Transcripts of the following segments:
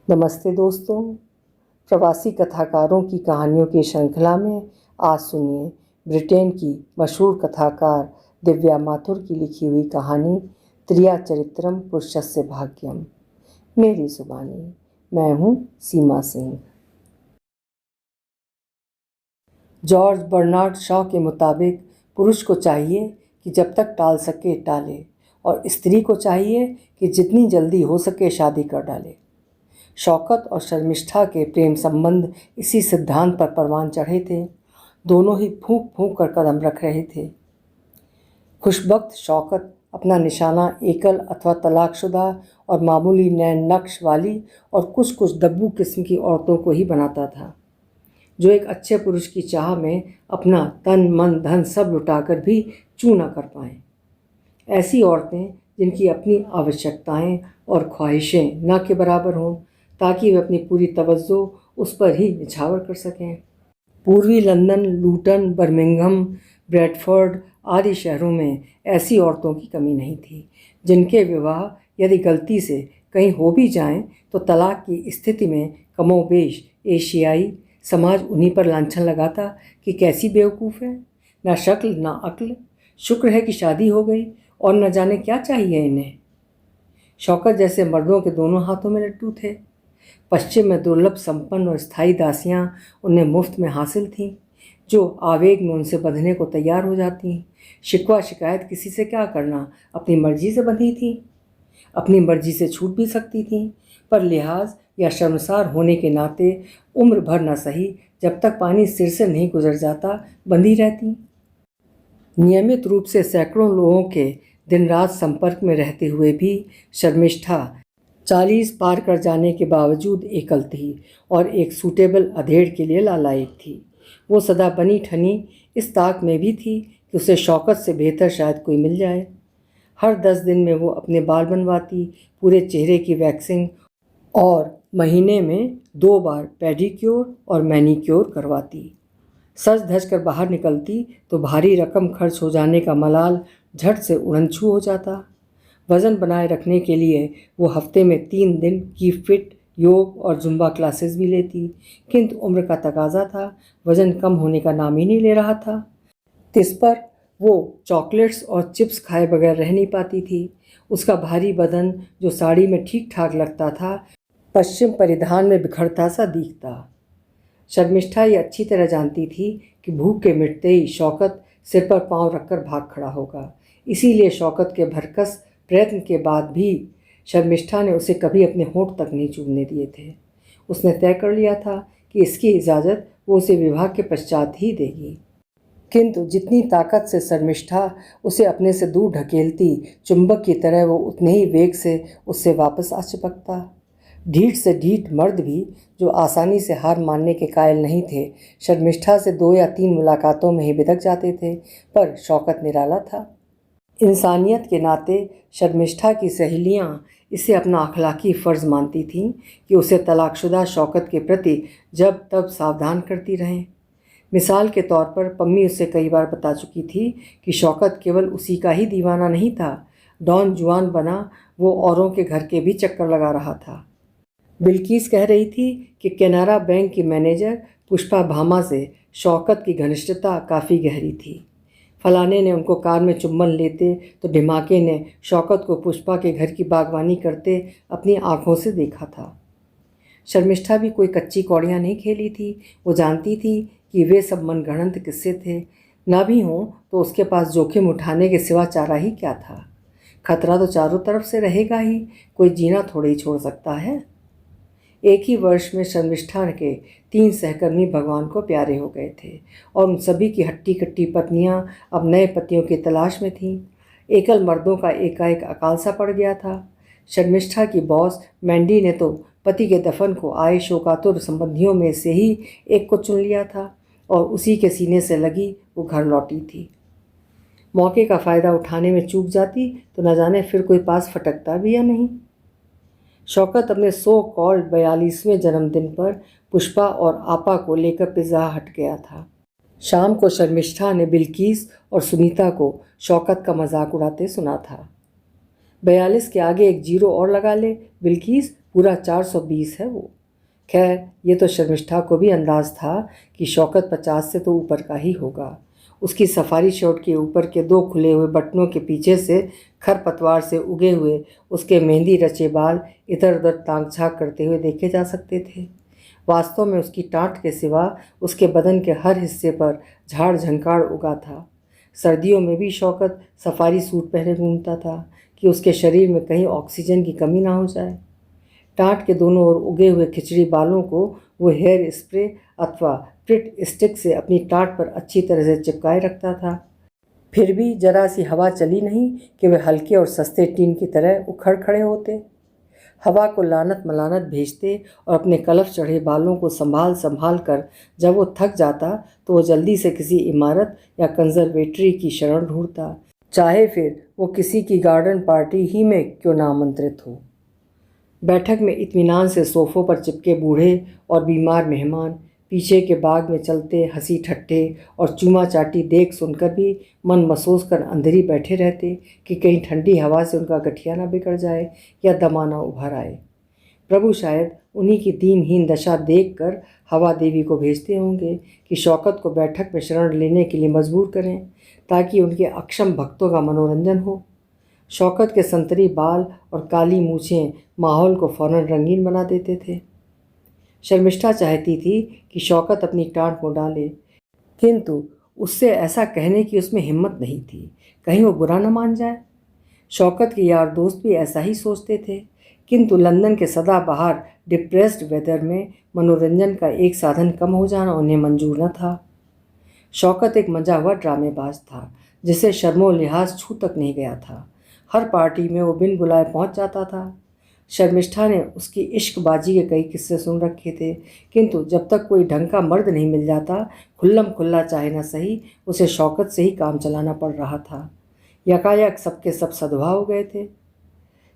नमस्ते दोस्तों। प्रवासी कथाकारों की कहानियों की श्रृंखला में आज सुनिए ब्रिटेन की मशहूर कथाकार दिव्या माथुर की लिखी हुई कहानी त्रिया चरित्रम पुरुषस्य भाग्यम। मेरी जुबानी, मैं हूँ सीमा सिंह। जॉर्ज बर्नार्ड शॉ के मुताबिक पुरुष को चाहिए कि जब तक टाल सके टाले, और स्त्री को चाहिए कि जितनी जल्दी हो सके शादी कर डाले। शौकत और शर्मिष्ठा के प्रेम संबंध इसी सिद्धांत पर परवान चढ़े थे। दोनों ही फूंक फूंक कर कदम रख रहे थे। खुशबख्त शौकत अपना निशाना एकल अथवा तलाकशुदा और मामूली नैन नक्श वाली और कुछ कुछ दब्बू किस्म की औरतों को ही बनाता था, जो एक अच्छे पुरुष की चाह में अपना तन मन धन सब लुटाकर भी चूँ न कर पाएं। ऐसी औरतें जिनकी अपनी आवश्यकताएं और ख्वाहिशें न के बराबर हों, ताकि वे अपनी पूरी तवज्जो उस पर ही निछावर कर सकें। पूर्वी लंदन, लूटन, बर्मिंघम, ब्रैडफोर्ड आदि शहरों में ऐसी औरतों की कमी नहीं थी, जिनके विवाह यदि गलती से कहीं हो भी जाएं तो तलाक की स्थिति में कमोबेश एशियाई समाज उन्हीं पर लांछन लगाता कि कैसी बेवकूफ़ है, ना शक्ल ना अक्ल, शुक्र है कि शादी हो गई और न जाने क्या चाहिए इन्हें। शौकत जैसे मर्दों के दोनों हाथों में लट्टू थे। पश्चिम में दुर्लभ संपन्न और स्थायी दासियां उन्हें मुफ्त में हासिल थीं, जो आवेग में उनसे बंधने को तैयार हो जाती। शिकवा शिकायत किसी से क्या करना, अपनी मर्जी से बंधी थीं। अपनी मर्जी से छूट भी सकती थीं, पर लिहाज या शर्मसार होने के नाते उम्र भर न सही, जब तक पानी सिर से नहीं गुजर जाता बंधी रहती। नियमित रूप से सैकड़ों लोगों के दिन रात संपर्क में रहते हुए भी शर्मिष्ठा 40 पार कर जाने के बावजूद एकल थी और एक सूटेबल अधेड़ के लिए लालायित थी। वो सदा बनी ठनी इस ताक में भी थी कि उसे शौकत से बेहतर शायद कोई मिल जाए। हर 10 दिन में वो अपने बाल बनवाती, पूरे चेहरे की वैक्सिंग और महीने में 2 बार पेडिक्योर और मैनिक्योर करवाती। सज धज कर बाहर निकलती तो भारी रकम खर्च हो जाने का मलाल झट से उड़नछू हो जाता। वज़न बनाए रखने के लिए वो हफ्ते में 3 दिन की फिट, योग और जुम्बा क्लासेस भी लेती, किंतु उम्र का तकाजा था, वज़न कम होने का नाम ही नहीं ले रहा था। तिस पर वो चॉकलेट्स और चिप्स खाए बगैर रह नहीं पाती थी। उसका भारी बदन, जो साड़ी में ठीक ठाक लगता था, पश्चिम परिधान में बिखरता सा दिखता। शर्मिष्ठा ये अच्छी तरह जानती थी कि भूख के मिटते ही शौकत सिर पर पांव रखकर भाग खड़ा होगा। इसीलिए शौकत के भरकस प्रयत्न के बाद भी शर्मिष्ठा ने उसे कभी अपने होंठ तक नहीं चूमने दिए थे। उसने तय कर लिया था कि इसकी इजाज़त वो उसे विवाह के पश्चात ही देगी। किंतु जितनी ताकत से शर्मिष्ठा उसे अपने से दूर ढकेलती, चुंबक की तरह वो उतने ही वेग से उससे वापस आ चिपकता। ढीठ से ढीठ मर्द भी, जो आसानी से हार मानने के कायल नहीं थे, शर्मिष्ठा से 2 या 3 मुलाकातों में ही बिदक जाते थे। पर शौकत निराला था। इंसानियत के नाते शर्मिष्ठा की सहेलियां इसे अपना अखलाकी फ़र्ज़ मानती थीं कि उसे तलाकशुदा शौकत के प्रति जब तब सावधान करती रहें। मिसाल के तौर पर पम्मी उससे कई बार बता चुकी थी कि शौकत केवल उसी का ही दीवाना नहीं था, डॉन जुआन बना वो औरों के घर के भी चक्कर लगा रहा था। बिल्किस कह रही थी कि केनरा बैंक की मैनेजर पुष्पा भामा से शौकत की घनिष्ठता काफ़ी गहरी थी। फलाने ने उनको कार में चुम्बन लेते तो ढिमाके ने शौकत को पुष्पा के घर की बागवानी करते अपनी आंखों से देखा था। शर्मिष्ठा भी कोई कच्ची कौड़ियाँ नहीं खेली थी। वो जानती थी कि वे सब मनगढ़ंत किस्से थे, ना भी हों तो उसके पास जोखिम उठाने के सिवा चारा ही क्या था। खतरा तो चारों तरफ से रहेगा ही, कोई जीना थोड़े ही छोड़ सकता है। एक ही वर्ष में शर्मिष्ठा के 3 सहकर्मी भगवान को प्यारे हो गए थे और उन सभी की हट्टी कट्टी पत्नियां अब नए पतियों की तलाश में थीं। एकल मर्दों का एकाएक अकाल सा पड़ गया था। शर्मिष्ठा की बॉस मैंडी ने तो पति के दफन को आए शोकातुर संबंधियों में से ही एक को चुन लिया था और उसी के सीने से लगी वो घर लौटी थी। मौके का फ़ायदा उठाने में चूक जाती तो न जाने फिर कोई पास फटकता भी या नहीं। शौकत अपने सो कॉल्ड 42वें जन्मदिन पर पुष्पा और आपा को लेकर पिज़्ज़ा हट गया था। शाम को शर्मिष्ठा ने बिल्किस और सुनीता को शौकत का मजाक उड़ाते सुना था। 42 के आगे एक जीरो और लगा ले बिल्किस, पूरा 420 है वो। खैर, ये तो शर्मिष्ठा को भी अंदाज था कि शौकत 50 से तो ऊपर का ही होगा। उसकी सफारी शर्ट के ऊपर के 2 खुले हुए बटनों के पीछे से खरपतवार से उगे हुए उसके मेहंदी रचे बाल इधर उधर ताक झाँक करते हुए देखे जा सकते थे। वास्तव में उसकी टाँट के सिवा उसके बदन के हर हिस्से पर झाड़ झंकार उगा था। सर्दियों में भी शौकत सफारी सूट पहने घूमता था कि उसके शरीर में कहीं ऑक्सीजन की कमी ना हो जाए। टाँट के दोनों ओर उगे हुए खिचड़ी बालों को वो हेयर स्प्रे अथवा प्रिट स्टिक से अपनी टाँट पर अच्छी तरह से चिपकाए रखता था। फिर भी जरा सी हवा चली नहीं कि वे हल्के और सस्ते टीन की तरह उखड़ खड़े होते। हवा को लानत मलानत भेजते और अपने कलफ चढ़े बालों को संभाल संभाल कर जब वो थक जाता तो वो जल्दी से किसी इमारत या कंजर्वेटरी की शरण ढूंढता, चाहे फिर वो किसी की गार्डन पार्टी ही में क्यों ना आमंत्रित हो। बैठक में इत्मीनान से सोफ़ों पर चिपके बूढ़े और बीमार मेहमान पीछे के बाग में चलते हंसी ठट्ठे और चूमा चाटी देख सुनकर भी मन मसोस कर अंधेरी बैठे रहते कि कहीं ठंडी हवा से उनका गठिया ना बिगड़ जाए या दमाना उभर आए। प्रभु शायद उन्हीं की दीनहीन दशा देखकर हवा देवी को भेजते होंगे कि शौकत को बैठक में शरण लेने के लिए मजबूर करें ताकि उनके अक्षम भक्तों का मनोरंजन हो। शौकत के संतरी बाल और काली मूछें माहौल को फौरन रंगीन बना देते थे। शर्मिष्ठा चाहती थी कि शौकत अपनी टाँट मुँह डाले, किंतु उससे ऐसा कहने की उसमें हिम्मत नहीं थी, कहीं वो बुरा न मान जाए। शौकत के यार दोस्त भी ऐसा ही सोचते थे, किंतु लंदन के सदाबहार डिप्रेस्ड वेदर में मनोरंजन का एक साधन कम हो जाना उन्हें मंजूर न था। शौकत एक मंजा हुआ ड्रामेबाज था जिसे शर्मो लिहाज छू तक नहीं गया था। हर पार्टी में वो बिन बुलाए पहुंच जाता था। शर्मिष्ठा ने उसकी इश्कबाजी के कई किस्से सुन रखे थे, किंतु जब तक कोई ढंग का मर्द नहीं मिल जाता खुल्लम खुल्ला चाहे न सही उसे शौकत से ही काम चलाना पड़ रहा था। यकायक सबके सब सधवा हो गए थे।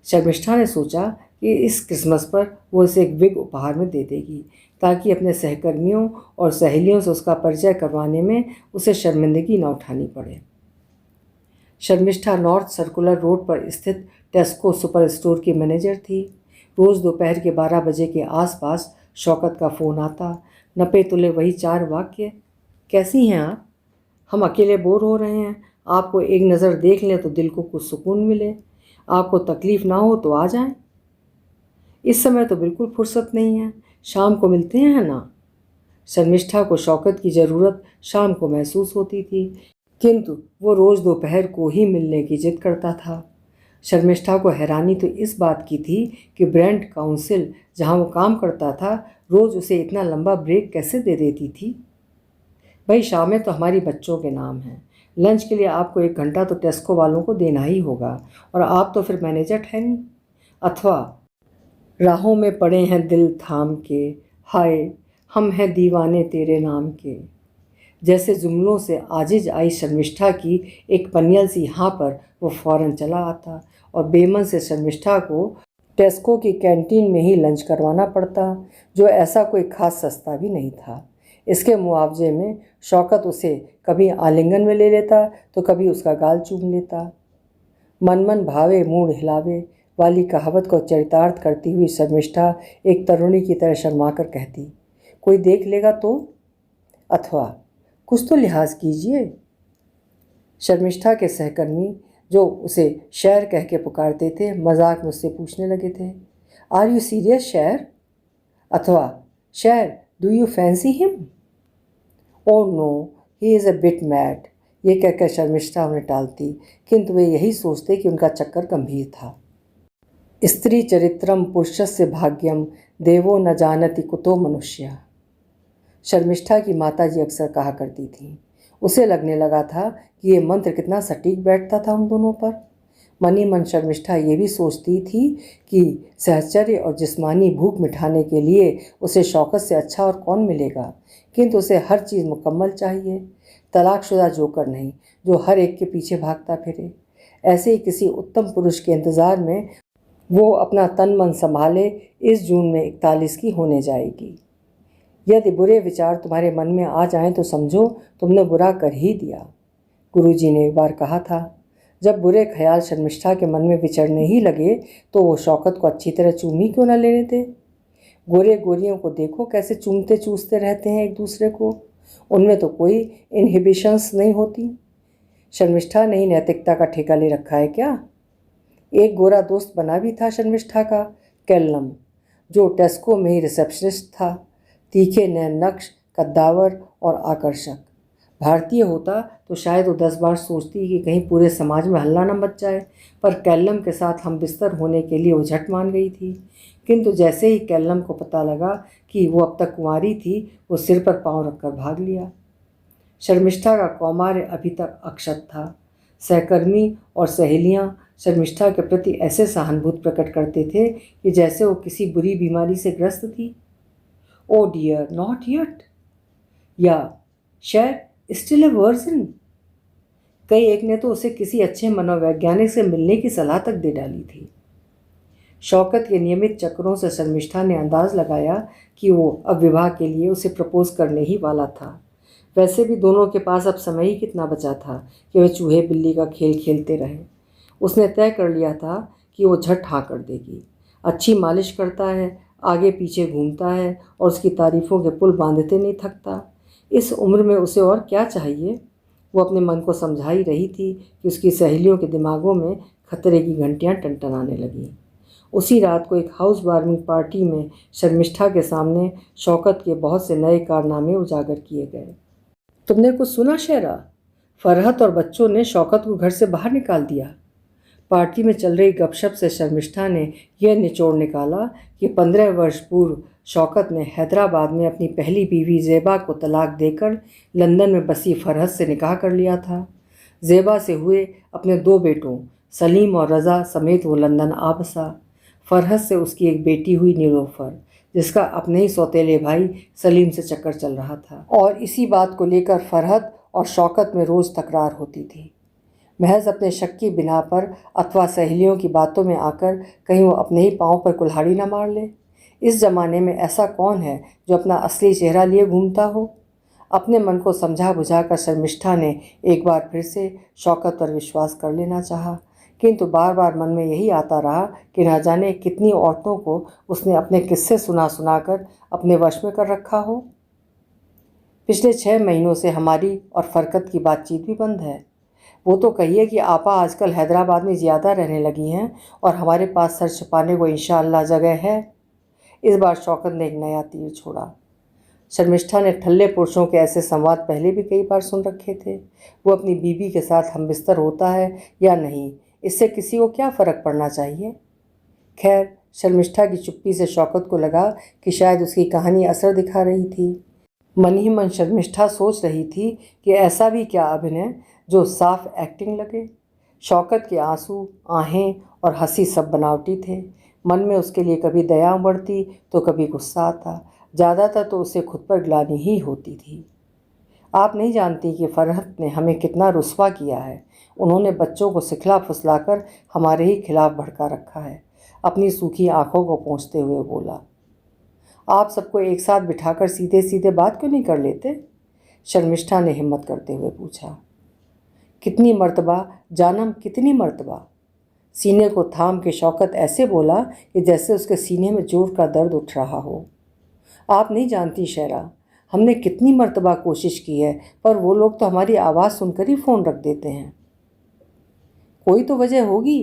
शर्मिष्ठा ने सोचा कि इस क्रिसमस पर वो उसे एक विग उपहार में दे देगी ताकि अपने सहकर्मियों और सहेलियों से उसका परिचय करवाने में उसे शर्मिंदगी न उठानी पड़े। शर्मिष्ठा नॉर्थ सर्कुलर रोड पर स्थित टेस्को सुपर स्टोर की मैनेजर थी। रोज़ दोपहर के 12 बजे के आसपास शौकत का फ़ोन आता। नपे तुले वही 4 वाक्य। कैसी हैं आप? हम अकेले बोर हो रहे हैं, आपको एक नज़र देख लें तो दिल को कुछ सुकून मिले, आपको तकलीफ़ ना हो तो आ जाएं। इस समय तो बिल्कुल फुर्सत नहीं है, शाम को मिलते हैं ना। शर्मिष्ठा को शौकत की ज़रूरत शाम को महसूस होती थी, किंतु वो रोज़ दोपहर को ही मिलने की जिद करता था। शर्मिष्ठा को हैरानी तो इस बात की थी कि ब्रेंट काउंसिल जहाँ वो काम करता था रोज़ उसे इतना लंबा ब्रेक कैसे दे देती थी। भाई शामें तो हमारी बच्चों के नाम हैं, लंच के लिए आपको 1 घंटा तो टेस्को वालों को देना ही होगा, और आप तो फिर मैनेजर ठहरी। अथवा राहों में पड़े हैं दिल थाम के, हाय हम हैं दीवाने तेरे नाम के। जैसे जुमलों से आजिज आई शर्मिष्ठा की एक पनियल सी हाँ पर वो फौरन चला आता और बेमन से शर्मिष्ठा को टेस्को की कैंटीन में ही लंच करवाना पड़ता, जो ऐसा कोई खास सस्ता भी नहीं था। इसके मुआवजे में शौकत उसे कभी आलिंगन में ले लेता तो कभी उसका गाल चूम लेता। मन मन भावे मूड हिलावे वाली कहावत को चरितार्थ करती हुई शर्मिष्ठा एक तरुणी की तरह शर्माकर कहती, कोई देख लेगा तो? अथवा कुछ तो लिहाज कीजिए। शर्मिष्ठा के सहकर्मी जो उसे शहर कह के पुकारते थे मजाक में उससे पूछने लगे थे, आर यू सीरियस शहर? अथवा शहर do you fancy him? Oh no he is a bit mad. ये कहकर शर्मिष्ठा उन्हें टालती, किंतु वे यही सोचते कि उनका चक्कर गंभीर था। स्त्री चरित्रम पुरुषस्य भाग्यम देवो न जानति कुतो मनुष्य। शर्मिष्ठा की माताजी अक्सर कहा करती थी। उसे लगने लगा था कि ये मंत्र कितना सटीक बैठता था उन दोनों पर। मनी मन शर्मिष्ठा ये भी सोचती थी कि सहचर्य और जिस्मानी भूख मिटाने के लिए उसे शौकत से अच्छा और कौन मिलेगा, किंतु उसे हर चीज़ मुकम्मल चाहिए, तलाकशुदा जोकर नहीं जो हर एक के पीछे भागता फिरे। ऐसे ही किसी उत्तम पुरुष के इंतज़ार में वो अपना तन मन संभाले इस जून में 41 की होने जाएगी। यदि बुरे विचार तुम्हारे मन में आ जाएं तो समझो तुमने बुरा कर ही दिया। गुरुजी ने एक बार कहा था। जब बुरे ख्याल शर्मिष्ठा के मन में विचरने ही लगे तो वो शौकत को अच्छी तरह चूम ही क्यों न लेने दे। गोरे गोरियों को देखो कैसे चूमते चूसते रहते हैं एक दूसरे को, उनमें तो कोई इनहिबिशंस नहीं होती। शर्मिष्ठा ने ही नैतिकता का ठेका ले रखा है क्या। एक गोरा दोस्त बना भी था शर्मिष्ठा का, कैल्लम, जो टेस्को में ही रिसेप्शनिस्ट था। तीखे नैन नक्श, कद्दावर और आकर्षक। भारतीय होता तो शायद वो 10 बार सोचती कि कहीं पूरे समाज में हल्ला न मच जाए, पर कैल्लम के साथ हम बिस्तर होने के लिए वो झट मान गई थी। किंतु जैसे ही कैल्लम को पता लगा कि वो अब तक कुंवारी थी, वो सिर पर पांव रखकर भाग लिया। शर्मिष्ठा का कौमार्य अभी तक अक्षत था। सहकर्मी और सहेलियां शर्मिष्ठा के प्रति ऐसे सहानुभूति प्रकट करते थे कि जैसे वो किसी बुरी बीमारी से ग्रस्त थी। ओ डियर, नॉट येट, या शायद स्टिल ए वर्जिन। कई एक ने तो उसे किसी अच्छे मनोवैज्ञानिक से मिलने की सलाह तक दे डाली थी। शौकत के नियमित चक्रों से शर्मिष्ठा ने अंदाज लगाया कि वो अब विवाह के लिए उसे प्रपोज करने ही वाला था। वैसे भी दोनों के पास अब समय ही कितना बचा था कि वे चूहे बिल्ली का खेल खेलते रहे। उसने तय कर लिया था कि वो झट हाँ कर देगी। अच्छी मालिश करता है, आगे पीछे घूमता है और उसकी तारीफ़ों के पुल बांधते नहीं थकता। इस उम्र में उसे और क्या चाहिए। वो अपने मन को समझा ही रही थी कि उसकी सहेलियों के दिमागों में खतरे की घंटियां टनटनाने लगीं। उसी रात को एक हाउस वार्मिंग पार्टी में शर्मिष्ठा के सामने शौकत के बहुत से नए कारनामे उजागर किए गए। तुमने कुछ सुना शेरा? फरहत और बच्चों ने शौकत को घर से बाहर निकाल दिया। पार्टी में चल रही गपशप से शर्मिष्ठा ने यह निचोड़ निकाला कि 15 वर्ष पूर्व शौकत ने हैदराबाद में अपनी पहली बीवी ज़ेबा को तलाक देकर लंदन में बसी फरहत से निकाह कर लिया था। ज़ेबा से हुए अपने 2 बेटों सलीम और रज़ा समेत वो लंदन आ बसा। फरहत से उसकी एक बेटी हुई नीलोफर, जिसका अपने ही सौतेले भाई सलीम से चक्कर चल रहा था, और इसी बात को लेकर फरहत और शौकत में रोज़ तकरार होती थी। महज अपने शक की बिना पर अथवा सहेलियों की बातों में आकर कहीं वो अपने ही पाँव पर कुल्हाड़ी न मार ले। इस ज़माने में ऐसा कौन है जो अपना असली चेहरा लिए घूमता हो। अपने मन को समझा बुझा कर शर्मिष्ठा ने एक बार फिर से शौकत पर विश्वास कर लेना चाहा, किंतु बार बार मन में यही आता रहा कि न जाने कितनी औरतों को उसने अपने किस्से सुना सुनाकर अपने वश में कर रखा हो। पिछले 6 महीनों से हमारी और फरकत की बातचीत भी बंद है। वो तो कहिए कि आपा आजकल हैदराबाद में ज़्यादा रहने लगी हैं और हमारे पास सर छुपाने को इंशाअल्लाह जगह है। इस बार शौकत ने एक नया तीर छोड़ा। शर्मिष्ठा ने ठल्ले पुरुषों के ऐसे संवाद पहले भी कई बार सुन रखे थे। वो अपनी बीवी के साथ हमबिस्तर होता है या नहीं, इससे किसी को क्या फ़र्क पड़ना चाहिए। खैर, शर्मिष्ठा की चुप्पी से शौकत को लगा कि शायद उसकी कहानी असर दिखा रही थी। मन ही मन शर्मिष्ठा सोच रही थी कि ऐसा भी क्या अभिनय जो साफ एक्टिंग लगे। शौकत के आंसू, आहें और हंसी सब बनावटी थे। मन में उसके लिए कभी दया उमड़ती तो कभी गुस्सा आता। ज़्यादातर तो उसे खुद पर ग्लानि ही होती थी। आप नहीं जानती कि फरहत ने हमें कितना रुस्वा किया है। उन्होंने बच्चों को सिखला फुसलाकर हमारे ही खिलाफ भड़का रखा है। अपनी सूखी आंखों को पोंछते हुए बोला। आप सबको एक साथ बिठाकर सीधे सीधे बात क्यों नहीं कर लेते? शर्मिष्ठा ने हिम्मत करते हुए पूछा। कितनी मर्तबा जानम, कितनी मर्तबा। सीने को थाम के शौकत ऐसे बोला कि जैसे उसके सीने में जोर का दर्द उठ रहा हो। आप नहीं जानती शेरा, हमने कितनी मर्तबा कोशिश की है, पर वो लोग तो हमारी आवाज़ सुनकर ही फ़ोन रख देते हैं। कोई तो वजह होगी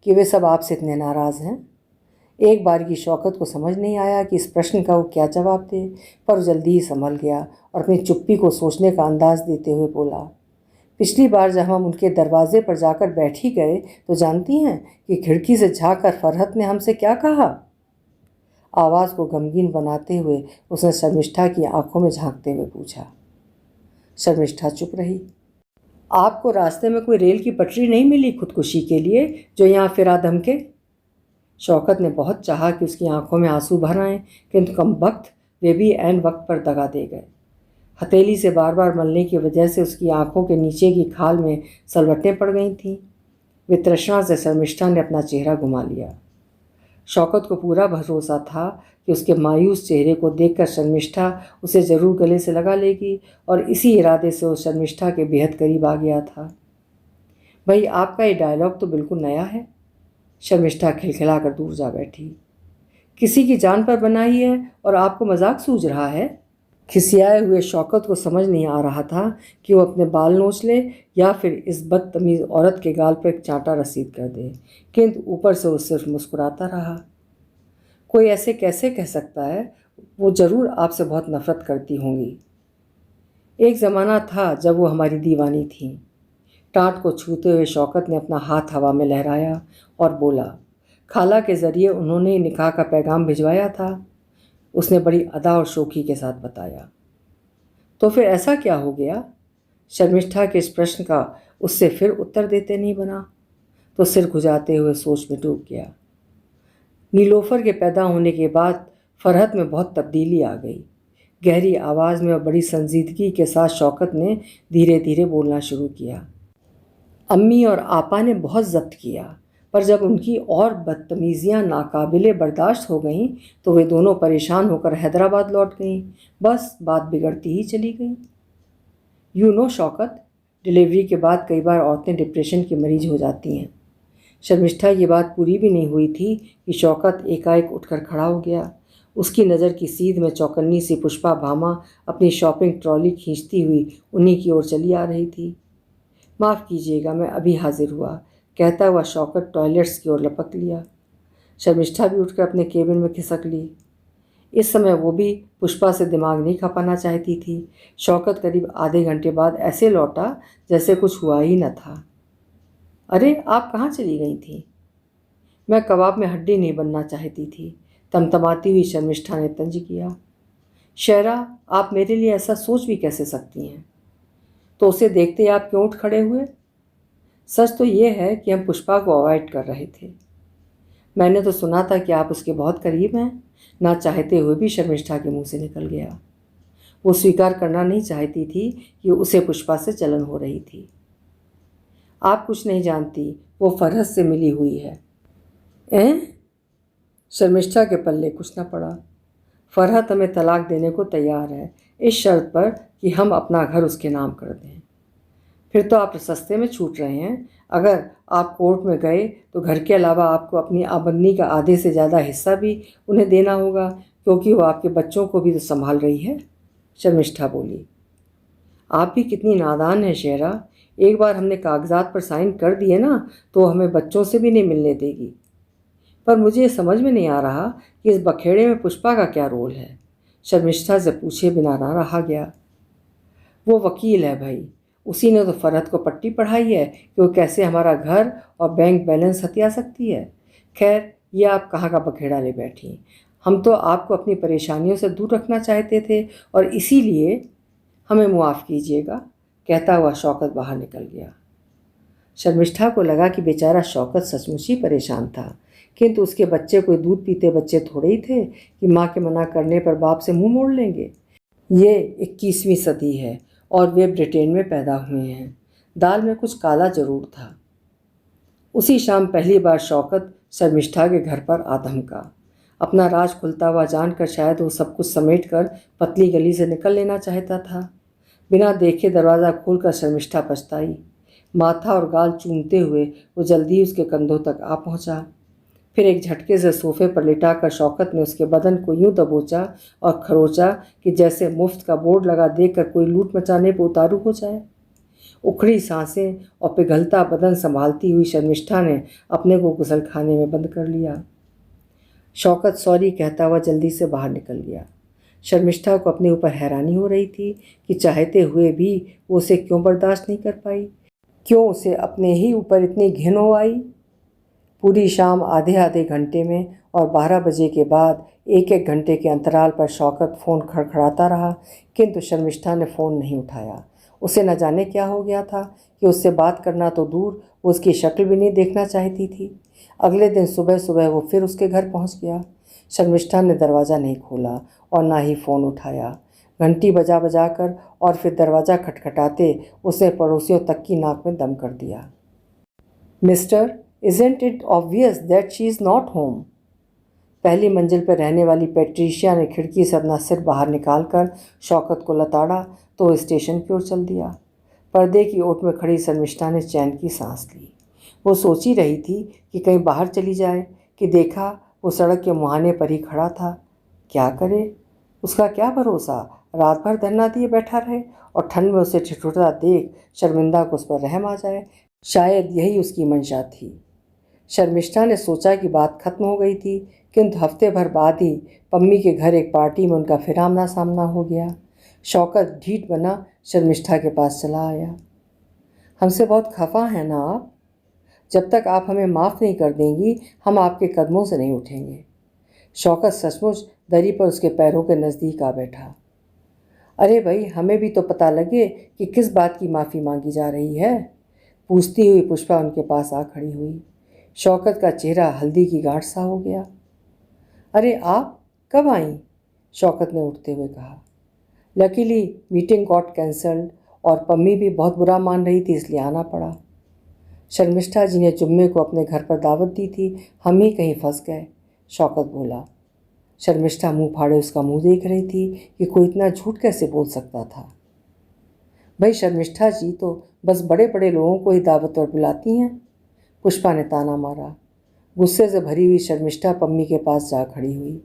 कि वे सब आपसे इतने नाराज़ हैं। एक बार की शौकत को समझ नहीं आया कि इस प्रश्न का वो क्या जवाब दे, पर जल्दी ही संभल गया और अपनी चुप्पी को सोचने का अंदाज देते हुए बोला। पिछली बार जब हम उनके दरवाजे पर जाकर बैठ ही गए तो जानती हैं कि खिड़की से झाँक कर फरहत ने हमसे क्या कहा? आवाज़ को गमगीन बनाते हुए उसने शर्मिष्ठा की आंखों में झांकते हुए पूछा। शर्मिष्ठा चुप रही। आपको रास्ते में कोई रेल की पटरी नहीं मिली खुदकुशी के लिए जो यहाँ फिरा धमके? शौकत ने बहुत चाहा कि उसकी आंखों में आंसू भर आएं, किंतु कमबख्त वे भी ऐन वक्त पर दगा दे गए। हथेली से बार बार मलने की वजह से उसकी आंखों के नीचे की खाल में सलवटें पड़ गई थीं। वे तृष्णा से शर्मिष्ठा ने अपना चेहरा घुमा लिया। शौकत को पूरा भरोसा था कि उसके मायूस चेहरे को देखकर शर्मिष्ठा उसे ज़रूर गले से लगा लेगी, और इसी इरादे से वो शर्मिष्ठा के बेहद करीब आ गया था। भाई आपका ये डायलॉग तो बिल्कुल नया है। शर्मिष्ठा खिलखिलाकर दूर जा बैठी। किसी की जान पर बनाई है और आपको मजाक सूझ रहा है। खिसियाए हुए शौकत को समझ नहीं आ रहा था कि वो अपने बाल नोच ले या फिर इस बदतमीज़ औरत के गाल पर एक चांटा रसीद कर दे, किंतु ऊपर से वो सिर्फ मुस्कुराता रहा। कोई ऐसे कैसे कह सकता है, वो ज़रूर आपसे बहुत नफरत करती होंगी। एक ज़माना था जब वो हमारी दीवानी थी। टाट को छूते हुए शौकत ने अपना हाथ हवा में लहराया और बोला, खाला के ज़रिए उन्होंने निकाह का पैगाम भिजवाया था। उसने बड़ी अदा और शोखी के साथ बताया। तो फिर ऐसा क्या हो गया? शर्मिष्ठा के इस प्रश्न का उससे फिर उत्तर देते नहीं बना तो सिर खुजाते हुए सोच में डूब गया। नीलोफर के पैदा होने के बाद फरहत में बहुत तब्दीली आ गई। गहरी आवाज़ में और बड़ी संजीदगी के साथ शौकत ने धीरे धीरे बोलना शुरू किया। अम्मी और आपा ने बहुत जब्त किया, पर जब उनकी और बदतमीज़ियाँ नाकाबिले बर्दाश्त हो गईं तो वे दोनों परेशान होकर हैदराबाद लौट गईं। बस बात बिगड़ती ही चली गई। यू नो शौकत, डिलीवरी के बाद कई बार औरतें डिप्रेशन की मरीज हो जाती हैं। शर्मिष्ठा ये बात पूरी भी नहीं हुई थी कि शौकत एकाएक उठकर खड़ा हो गया। उसकी नज़र की सीध में चौकन्नी सी पुष्पा भामा अपनी शॉपिंग ट्रॉली खींचती हुई उन्हीं की ओर चली आ रही थी। माफ़ कीजिएगा, मैं अभी हाजिर हुआ, कहता हुआ शौकत टॉयलेट्स की ओर लपक लिया। शर्मिष्ठा भी उठकर अपने केबिन में खिसक ली। इस समय वो भी पुष्पा से दिमाग नहीं खपाना चाहती थी। शौकत करीब आधे घंटे बाद ऐसे लौटा जैसे कुछ हुआ ही न था। अरे आप कहाँ चली गई थी? मैं कबाब में हड्डी नहीं बनना चाहती थी, तमतमाती हुई शर्मिष्ठा ने तंज किया। शहरा, आप मेरे लिए ऐसा सोच भी कैसे सकती हैं? तो उसे देखते ही आप क्यों उठ खड़े हुए? सच तो ये है कि हम पुष्पा को अवॉइड कर रहे थे। मैंने तो सुना था कि आप उसके बहुत करीब हैं। ना चाहते हुए भी शर्मिष्ठा के मुंह से निकल गया। वो स्वीकार करना नहीं चाहती थी कि उसे पुष्पा से जलन हो रही थी। आप कुछ नहीं जानती, वो फरहत से मिली हुई है। शर्मिष्ठा के पल्ले कुछ न पड़ा। फरहत हमें तलाक देने को तैयार है, इस शर्त पर कि हम अपना घर उसके नाम कर दें। फिर तो आप सस्ते में छूट रहे हैं। अगर आप कोर्ट में गए तो घर के अलावा आपको अपनी आमदनी का आधे से ज़्यादा हिस्सा भी उन्हें देना होगा, क्योंकि वो आपके बच्चों को भी तो संभाल रही है। शर्मिष्ठा बोली। आप भी कितनी नादान है शेरा। एक बार हमने कागजात पर साइन कर दिए ना तो हमें बच्चों से भी नहीं मिलने देगी। पर मुझे समझ में नहीं आ रहा कि इस बखेड़े में पुष्पा का क्या रोल है। शर्मिष्ठा से पूछे बिना ना रहा गया। वो वकील है भाई, उसी ने तो फरहत को पट्टी पढ़ाई है कि वो कैसे हमारा घर और बैंक बैलेंस हथिया सकती है। खैर, ये आप कहाँ का बखेड़ा ले बैठी। हम तो आपको अपनी परेशानियों से दूर रखना चाहते थे और इसीलिए हमें मुआफ़ कीजिएगा, कहता हुआ शौकत बाहर निकल गया। शर्मिष्ठा को लगा कि बेचारा शौकत सचमुच ही परेशान था, किंतु उसके बच्चे कोई दूध पीते बच्चे थोड़े ही थे कि माँ के मना करने पर बाप से मुंह मोड़ लेंगे। ये 21वीं सदी है और वे ब्रिटेन में पैदा हुए हैं। दाल में कुछ काला जरूर था। उसी शाम पहली बार शौकत शर्मिष्ठा के घर पर आ धमका। अपना राज खुलता हुआ जानकर शायद वो सब कुछ समेट कर पतली गली से निकल लेना चाहता था। बिना देखे दरवाज़ा खोलकर शर्मिष्ठा पछताई। माथा और गाल चूमते हुए वो जल्दी उसके कंधों तक आ पहुंचा। फिर एक झटके से सोफे पर लिटाकर शौकत ने उसके बदन को यूं दबोचा और खरोचा कि जैसे मुफ्त का बोर्ड लगा देखकर कोई लूट मचाने पर उतारू हो जाए। उखड़ी सांसें और पिघलता बदन संभालती हुई शर्मिष्ठा ने अपने को गुसलखाने में बंद कर लिया। शौकत सॉरी कहता हुआ जल्दी से बाहर निकल गया। शर्मिष्ठा को अपने ऊपर हैरानी हो रही थी कि चाहते हुए भी वो उसे क्यों बर्दाश्त नहीं कर पाई। क्यों उसे अपने ही ऊपर इतनी घिन हो आई। पूरी शाम आधे आधे घंटे में और 12 बजे के बाद एक एक घंटे के अंतराल पर शौकत फ़ोन खड़खड़ाता रहा, किंतु शर्मिष्ठा ने फ़ोन नहीं उठाया। उसे न जाने क्या हो गया था कि उससे बात करना तो दूर, वो उसकी शक्ल भी नहीं देखना चाहती थी। अगले दिन सुबह सुबह वो फिर उसके घर पहुंच गया। शर्मिष्ठा ने दरवाज़ा नहीं खोला और ना ही फ़ोन उठाया। घंटी बजा बजा कर और फिर दरवाज़ा खटखटाते उसने पड़ोसियों तक की नाक में दम कर दिया। Mister, Isn't it obvious that she is not home? पहली मंजिल पर रहने वाली पैट्रिशिया ने खिड़की से अपना सिर बाहर निकालकर शौकत को लताड़ा तो स्टेशन की ओर चल दिया। पर्दे की ओट में खड़ी शर्मिष्ठा ने चैन की सांस ली। वो सोच ही रही थी कि कहीं बाहर चली जाए कि देखा वो सड़क के मुहाने पर ही खड़ा था। क्या करे, उसका क्या भरोसा, रात भर धरना दिए बैठा रहे और ठंड में उसे ठिठुरता देख शर्मिंदा को उस पर रहम आ जाए। शायद यही उसकी मंशा थी। शर्मिष्ठा ने सोचा कि बात खत्म हो गई थी, किंतु हफ्ते भर बाद ही पम्मी के घर एक पार्टी में उनका फिर आमना सामना हो गया। शौकत ढीठ बना शर्मिष्ठा के पास चला आया। हमसे बहुत खफा हैं ना आप? जब तक आप हमें माफ़ नहीं कर देंगी हम आपके कदमों से नहीं उठेंगे। शौकत सचमुच दरी पर उसके पैरों के नज़दीक आ बैठा। अरे भाई, हमें भी तो पता लगे कि किस बात की माफ़ी मांगी जा रही है, पूछती हुई पुष्पा उनके पास आ खड़ी हुई। शौकत का चेहरा हल्दी की गांठ सा हो गया। अरे आप कब आई? शौकत ने उठते हुए कहा। लकीली मीटिंग गॉट कैंसल्ड और पम्मी भी बहुत बुरा मान रही थी, इसलिए आना पड़ा। शर्मिष्ठा जी ने जुम्मे को अपने घर पर दावत दी थी, हम ही कहीं फंस गए, शौकत बोला। शर्मिष्ठा मुंह फाड़े उसका मुंह देख रही थी कि कोई इतना झूठ कैसे बोल सकता था। भाई शर्मिष्ठा जी तो बस बड़े बड़े लोगों को ही दावत पर बुलाती हैं, पुष्पा ने ताना मारा। गुस्से से भरी हुई शर्मिष्ठा पम्मी के पास जा खड़ी हुई।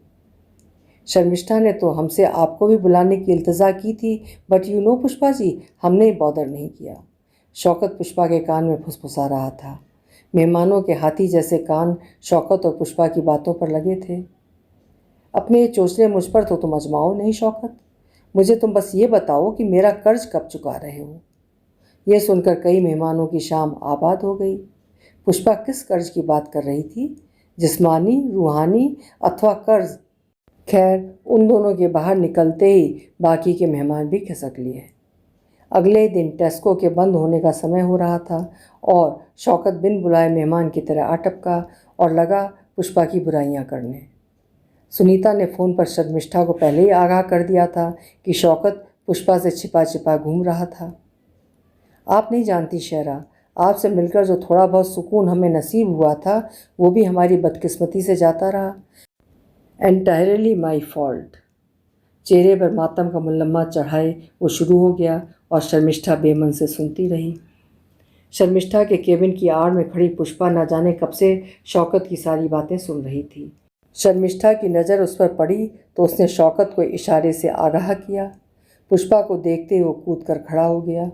शर्मिष्ठा ने तो हमसे आपको भी बुलाने की इल्तजा की थी, but you know Pushpa ji, हमने बॉदर नहीं किया। शौकत पुष्पा के कान में फुसफुसा रहा था। मेहमानों के हाथी जैसे कान शौकत और पुष्पा की बातों पर लगे थे। अपने ये चोचले मुझ पर तो तुम अजमाओ नहीं शौकत, मुझे तुम बस ये बताओ कि मेरा कर्ज कब चुका रहे हो। यह सुनकर कई मेहमानों की शाम आबाद हो गई। पुष्पा किस कर्ज की बात कर रही थी, जिस्मानी, रूहानी अथवा कर्ज? खैर, उन दोनों के बाहर निकलते ही बाकी के मेहमान भी खिसक लिए। अगले दिन टेस्को के बंद होने का समय हो रहा था और शौकत बिन बुलाए मेहमान की तरह आ टपका और लगा पुष्पा की बुराइयां करने। सुनीता ने फ़ोन पर शर्मिष्ठा को पहले ही आगाह कर दिया था कि शौकत पुष्पा से छिपा छिपा घूम रहा था। आप नहीं जानती शहरा, आपसे मिलकर जो थोड़ा बहुत सुकून हमें नसीब हुआ था वो भी हमारी बदकिस्मती से जाता रहा। Entirely my fault. चेहरे पर मातम का मुलम्मा चढ़ाए वो शुरू हो गया और शर्मिष्ठा बेमन से सुनती रही। शर्मिष्ठा के केबिन की आड़ में खड़ी पुष्पा न जाने कब से शौकत की सारी बातें सुन रही थी। शर्मिष्ठा की नज़र उस पर पड़ी तो उसने शौकत को इशारे से आगाह किया। पुष्पा को देखते वो कूद कर खड़ा हो गया।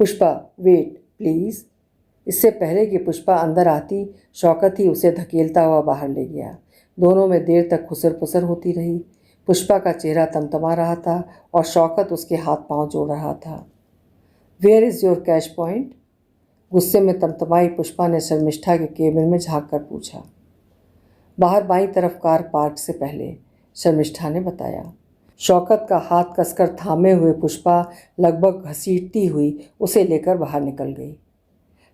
Pushpa, wait please. इससे पहले कि पुष्पा अंदर आती, शौकत ही उसे धकेलता हुआ बाहर ले गया। दोनों में देर तक खुसर पुसर होती रही। पुष्पा का चेहरा तमतमा रहा था और शौकत उसके हाथ पांव जोड़ रहा था। Where is your cash point? गुस्से में तमतमाई पुष्पा ने शर्मिष्ठा के केबिन में झांक कर पूछा। बाहर बाईं तरफ कार पार्क से पहले, शर्मिष्ठा ने बताया। शौकत का हाथ कसकर थामे हुए पुष्पा लगभग घसीटती हुई उसे लेकर बाहर निकल गई।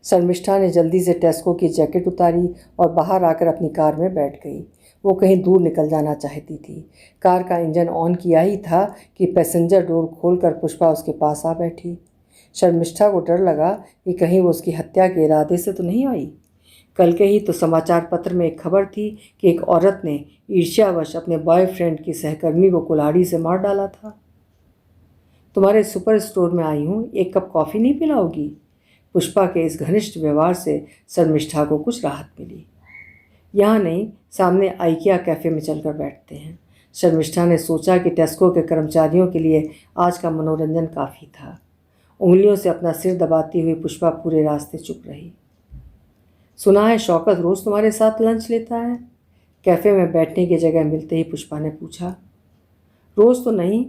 शर्मिष्ठा ने जल्दी से टेस्को की जैकेट उतारी और बाहर आकर अपनी कार में बैठ गई। वो कहीं दूर निकल जाना चाहती थी। कार का इंजन ऑन किया ही था कि पैसेंजर डोर खोलकर पुष्पा उसके पास आ बैठी। शर्मिष्ठा को डर लगा कि कहीं वो उसकी हत्या के इरादे से तो नहीं आई। कल के ही तो समाचार पत्र में एक खबर थी कि एक औरत ने ईर्ष्यावश अपने बॉयफ्रेंड की सहकर्मी को कुल्हाड़ी से मार डाला था। तुम्हारे सुपर स्टोर में आई हूँ, एक कप कॉफ़ी नहीं पिलाओगी? पुष्पा के इस घनिष्ठ व्यवहार से शर्मिष्ठा को कुछ राहत मिली। यहाँ नहीं, सामने आइकिया कैफ़े में चलकर बैठते हैं। शर्मिष्ठा ने सोचा कि टेस्को के कर्मचारियों के लिए आज का मनोरंजन काफ़ी था। उंगलियों से अपना सिर दबाती हुई पुष्पा पूरे रास्ते चुप रही। सुना है शौकत रोज़ तुम्हारे साथ लंच लेता है? कैफ़े में बैठने की जगह मिलते ही पुष्पा ने पूछा। रोज़ तो नहीं,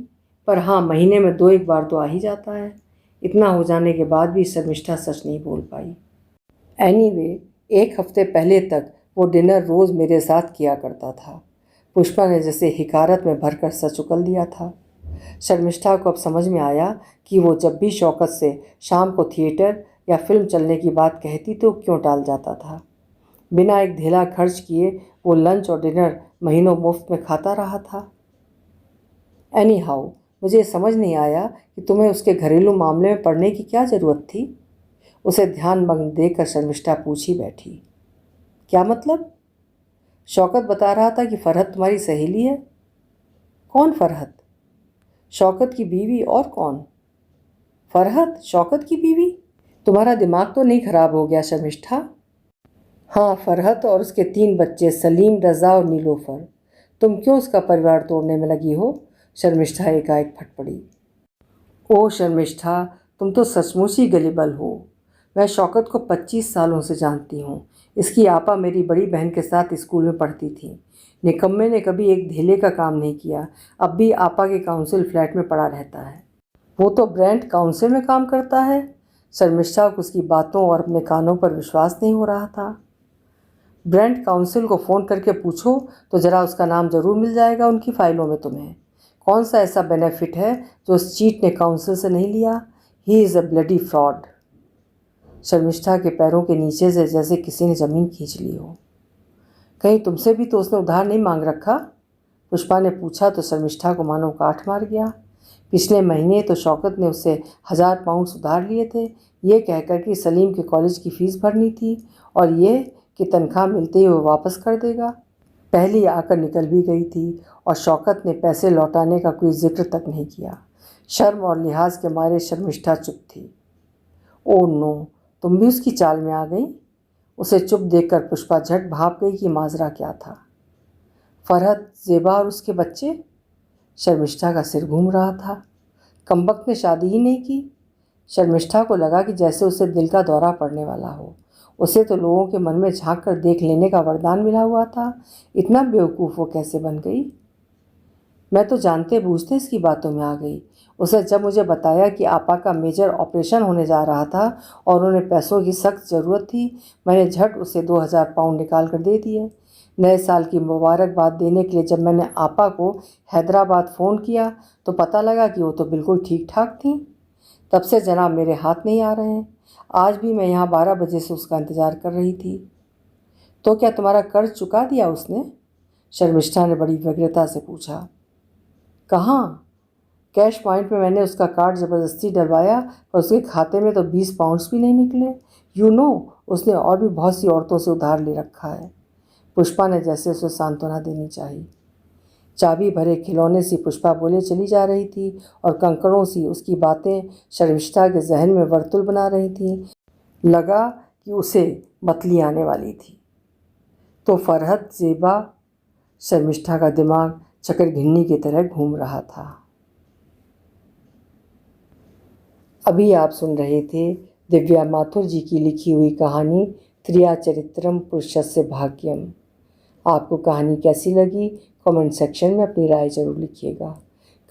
पर हाँ महीने में 2-1 बार तो आ ही जाता है। इतना हो जाने के बाद भी शर्मिष्ठा सच नहीं बोल पाई। एनीवे, 1 हफ्ते पहले तक वो डिनर रोज़ मेरे साथ किया करता था। पुष्पा ने जैसे हिकारत में भरकर सच उगल दिया था। शर्मिष्ठा को अब समझ में आया कि वो जब भी शौकत से शाम को थिएटर या फिल्म चलने की बात कहती तो क्यों टाल जाता था। बिना एक धेला खर्च किए वो लंच और डिनर महीनों मुफ्त में खाता रहा था। एनी हाउ, मुझे समझ नहीं आया कि तुम्हें उसके घरेलू मामले में पड़ने की क्या ज़रूरत थी। उसे ध्यानमग्न देखकर शर्मिष्ठा पूछी बैठी। क्या मतलब? शौकत बता रहा था कि फरहत तुम्हारी सहेली है। कौन फरहत? शौकत की बीवी, और कौन? फरहत, शौकत की बीवी? तुम्हारा दिमाग तो नहीं खराब हो गया शर्मिष्ठा? हाँ, फरहत और उसके 3 बच्चे सलीम, रज़ा और नीलोफर। तुम क्यों उसका परिवार तोड़ने में लगी हो? शर्मिष्ठा एकाएक फट पड़ी। ओह शर्मिष्ठा, तुम तो सचमुच ही गलीबल हो। मैं शौकत को 25 सालों से जानती हूँ। इसकी आपा मेरी बड़ी बहन के साथ स्कूल में पढ़ती थी। निकम्मे ने कभी एक धेले का काम नहीं किया। अब भी आपा के काउंसिल फ्लैट में पड़ा रहता है। वो तो ब्रेंट काउंसिल में काम करता है। शर्मिष्ठा को उसकी बातों और अपने कानों पर विश्वास नहीं हो रहा था। ब्रेंट काउंसिल को फ़ोन करके पूछो तो ज़रा, उसका नाम ज़रूर मिल जाएगा उनकी फ़ाइलों में तुम्हें। कौन सा ऐसा बेनिफिट है जो उस चीट ने काउंसिल से नहीं लिया? He is a bloody fraud. Sharmishtha के पैरों के नीचे से जैसे किसी ने ज़मीन खींच ली हो। कहीं तुमसे भी तो उसने उधार नहीं मांग रखा? पुष्पा ने पूछा तो शर्मिष्ठा को मानो काठ मार गया। पिछले महीने तो शौकत ने उससे 1000 पाउंड उधार लिए थे, ये कहकर कि सलीम के कॉलेज की फ़ीस भरनी थी और ये कि तनख्वाह मिलते ही वो वापस कर देगा। पहली आकर निकल भी गई थी और शौकत ने पैसे लौटाने का कोई जिक्र तक नहीं किया। शर्म और लिहाज के मारे शर्मिष्ठा चुप थी। ओह नो, तुम भी उसकी चाल में आ गई? उसे चुप देखकर पुष्पा झट भाप गई कि माजरा क्या था। फरहत, ज़ेबा और उसके बच्चे? शर्मिष्ठा का सिर घूम रहा था। कमबख्त ने शादी ही नहीं की। शर्मिष्ठा को लगा कि जैसे उसे दिल का दौरा पड़ने वाला हो। उसे तो लोगों के मन में झांक कर देख लेने का वरदान मिला हुआ था। इतना बेवकूफ़ वो कैसे बन गई? मैं तो जानते बूझते इसकी बातों में आ गई। उसे जब मुझे बताया कि आपा का मेजर ऑपरेशन होने जा रहा था और उन्हें पैसों की सख्त ज़रूरत थी, मैंने झट उसे 2000 पाउंड निकाल कर दे दिए। नए साल की मुबारकबाद देने के लिए जब मैंने आपा को हैदराबाद फ़ोन किया तो पता लगा कि वो तो बिल्कुल ठीक ठाक थी। तब से जनाब मेरे हाथ नहीं आ रहे हैं। आज भी मैं यहाँ 12 बजे से उसका इंतज़ार कर रही थी। तो क्या तुम्हारा कर्ज चुका दिया उसने? शर्मिष्ठा ने बड़ी व्यग्रता से पूछा। कहाँ? कैश पॉइंट में मैंने उसका कार्ड ज़बरदस्ती डलवाया पर उसके खाते में तो 20 पाउंड्स भी नहीं निकले। उसने और भी बहुत सी औरतों से उधार ले रखा है। पुष्पा ने जैसे उसे सांत्वना देनी चाहिए। चाबी भरे खिलौने सी पुष्पा बोले चली जा रही थी और कंकड़ों सी उसकी बातें शर्मिष्ठा के जहन में वर्तुल बना रही थी। लगा कि उसे मतली आने वाली थी। तो फरहत, ज़ेबा, शर्मिष्ठा का दिमाग चकरघिन्नी की तरह घूम रहा था। अभी आप सुन रहे थे दिव्या माथुर जी की लिखी हुई कहानी त्रिया चरित्रम पुरुषस्य भाग्यम। आपको कहानी कैसी लगी कमेंट सेक्शन में अपनी राय ज़रूर लिखिएगा।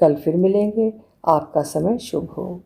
कल फिर मिलेंगे। आपका समय शुभ हो।